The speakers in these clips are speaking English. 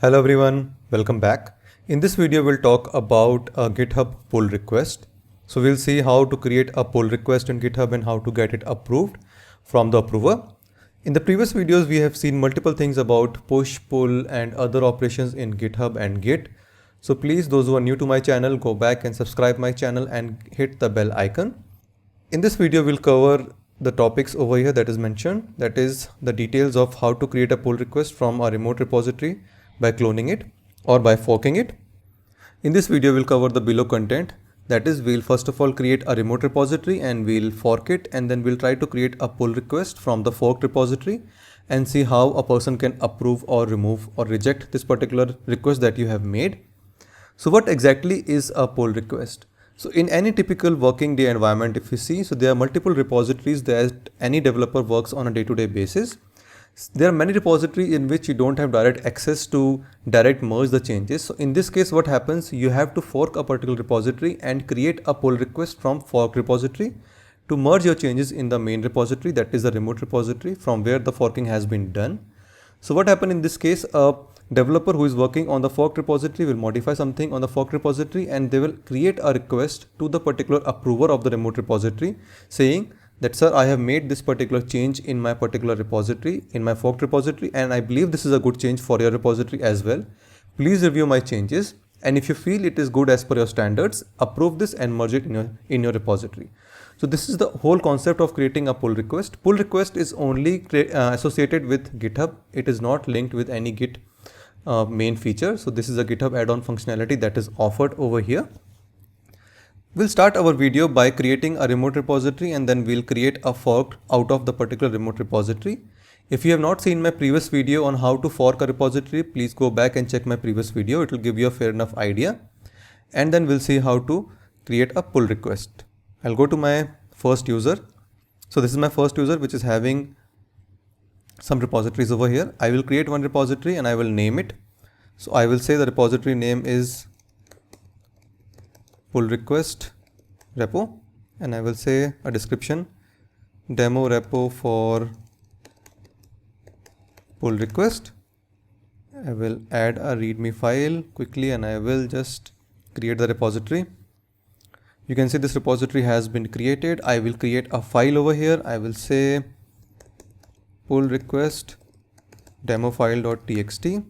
Hello everyone, welcome back. In this video we'll talk about a GitHub pull request. So we'll see how to create a pull request in GitHub and how to get it approved from the approver. In the previous videos we have seen multiple things about push, pull and other operations in GitHub and Git. So please, those who are new to my channel, go back and subscribe my channel and hit the bell icon. In this video we'll cover the topics over here that is mentioned, that is the details of how to create a pull request from a remote repository by cloning it or by forking it. In this video we'll cover the below content, that is we'll first of all create a remote repository and we'll fork it, and then we'll try to create a pull request from the forked repository and see how a person can approve or remove or reject this particular request that you have made. So what exactly is a pull request? So in any typical working day environment, if you see, so there are multiple repositories that any developer works on a day-to-day basis. There are many repositories in which you don't have direct access to direct merge the changes. So in this case, what happens? You have to fork a particular repository and create a pull request from fork repository to merge your changes in the main repository, that is the remote repository from where the forking has been done. So what happened in this case? A developer who is working on the fork repository will modify something on the fork repository and they will create a request to the particular approver of the remote repository saying that, sir, I have made this particular change in my particular repository, in my forked repository, and I believe this is a good change for your repository as well. Please review my changes, and if you feel it is good as per your standards, approve this and merge it in your repository. So this is the whole concept of creating a pull request. Pull request is only associated with GitHub. It is not linked with any Git main feature. So this is a GitHub add-on functionality that is offered over here. We'll start our video by creating a remote repository and then we'll create a fork out of the particular remote repository. If you have not seen my previous video on how to fork a repository, please go back and check my previous video. It will give you a fair enough idea. And then we'll see how to create a pull request. I'll go to my first user. So this is my first user which is having some repositories over here. I will create one repository and I will name it. So I will say the repository name is pull request repo, and I will say a description, demo repo for pull request. I will add a readme file quickly and I will just create the repository. You can see this repository has been created. I will create a file over here. I will say pull request demo file.txt.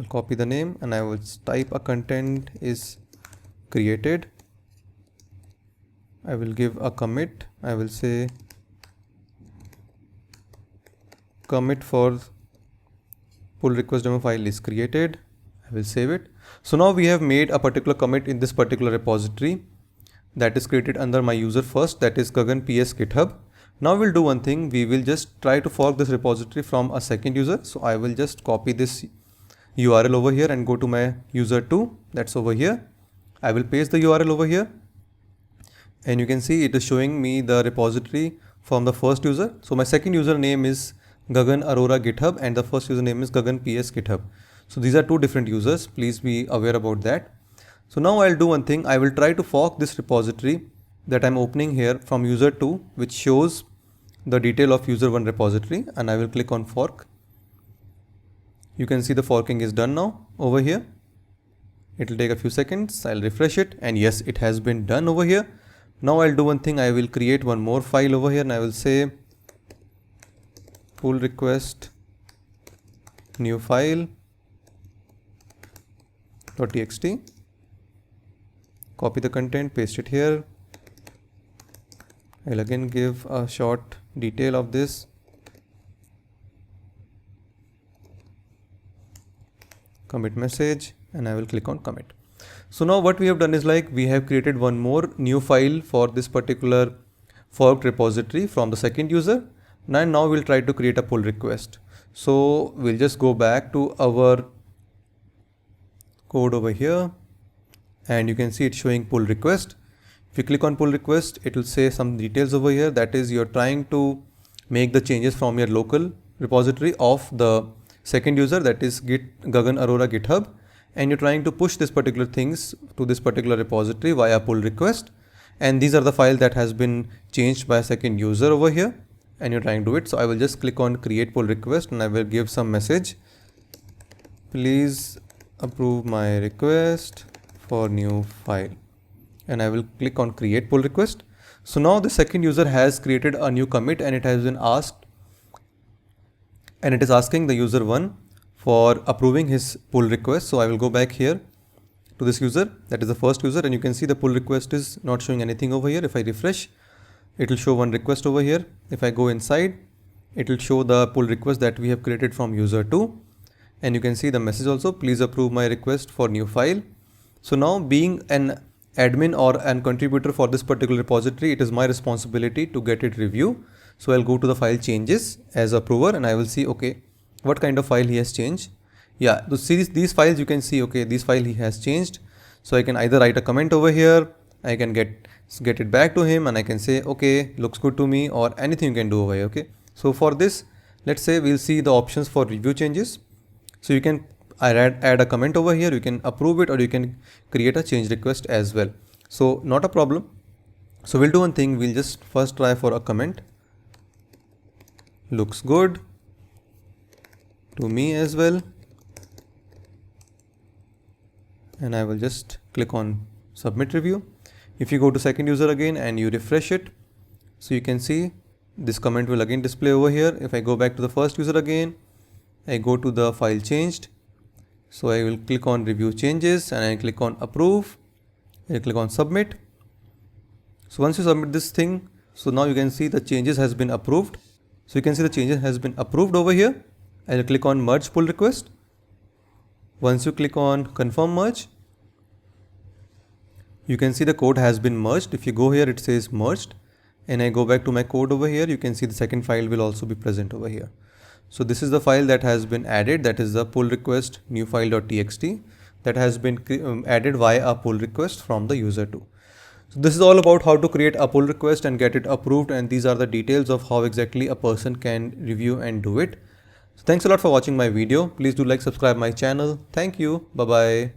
I'll copy the name and I will type a content is created. I will give a commit. I will say commit for pull request demo file is created. I will save it. So now we have made a particular commit in this particular repository that is created under my user first, that is Gagan PS GitHub. Now we'll do one thing. We will just try to fork this repository from a second user. So I will just copy this URL over here and go to my user 2, that's over here. I will paste the URL over here and you can see it is showing me the repository from the first user. So my second user name is Gagan Arora GitHub and the first user name is Gagan PS GitHub. So these are two different users. Please be aware about that. So now I'll do one thing. I will try to fork this repository that I'm opening here from user 2, which shows the detail of user 1 repository, and I will click on fork. You can see the forking is done now over here. It will take a few seconds. I'll refresh it and yes, it has been done over here. Now I'll do one thing. I will create one more file over here and I will say pull request new file .txt. Copy the content, paste it here. I'll again give a short detail of this. Commit message and I will click on commit. So now what we have done is like we have created one more new file for this particular forked repository from the second user. Now we'll try to create a pull request. So we'll just go back to our code over here and you can see it's showing pull request. If you click on pull request, it will say some details over here. That is, you're trying to make the changes from your local repository of the second user, that is Gagan Arora GitHub, and you're trying to push this particular things to this particular repository via pull request. And these are the files that has been changed by a second user over here and you're trying to do it. So I will just click on create pull request and I will give some message please approve my request for new file, and I will click on create pull request. So now the second user has created a new commit, and it has been asked, and it is asking the user 1 for approving his pull request. So I will go back here to this user, that is the first user, and you can see the pull request is not showing anything over here. If I refresh, it will show one request over here. If I go inside, it will show the pull request that we have created from user 2, and you can see the message also, please approve my request for new file. So now, being an admin or an contributor for this particular repository, it is my responsibility to get it review. So I'll go to the file changes as approver, and I will see, okay, what kind of file he has changed. Yeah, to see these files, you can see, okay, this file he has changed. So I can either write a comment over here, I can get it back to him, and I can say, okay, looks good to me, or anything you can do over here. Okay, so for this, let's say we'll see the options for review changes. So you can add a comment over here, you can approve it, or you can create a change request as well. So not a problem. So we'll do one thing, we'll just first try for a comment. Looks good to me as well. And I will just click on submit review. If you go to second user again and you refresh it, so you can see this comment will again display over here. If I go back to the first user again, I go to the file changed. So I will click on review changes, and I click on approve. I click on submit. So once you submit this thing, so now you can see the changes has been approved. So you can see the changes has been approved over here. I will click on merge pull request. Once you click on confirm merge, you can see the code has been merged. If you go here, it says merged, and I go back to my code over here, you can see the second file will also be present over here. So this is the file that has been added, that is the pull request new file.txt that has been added via a pull request from the user 2. So this is all about how to create a pull request and get it approved, and these are the details of how exactly a person can review and do it. So thanks a lot for watching my video. Please do like, subscribe my channel. Thank you. Bye bye.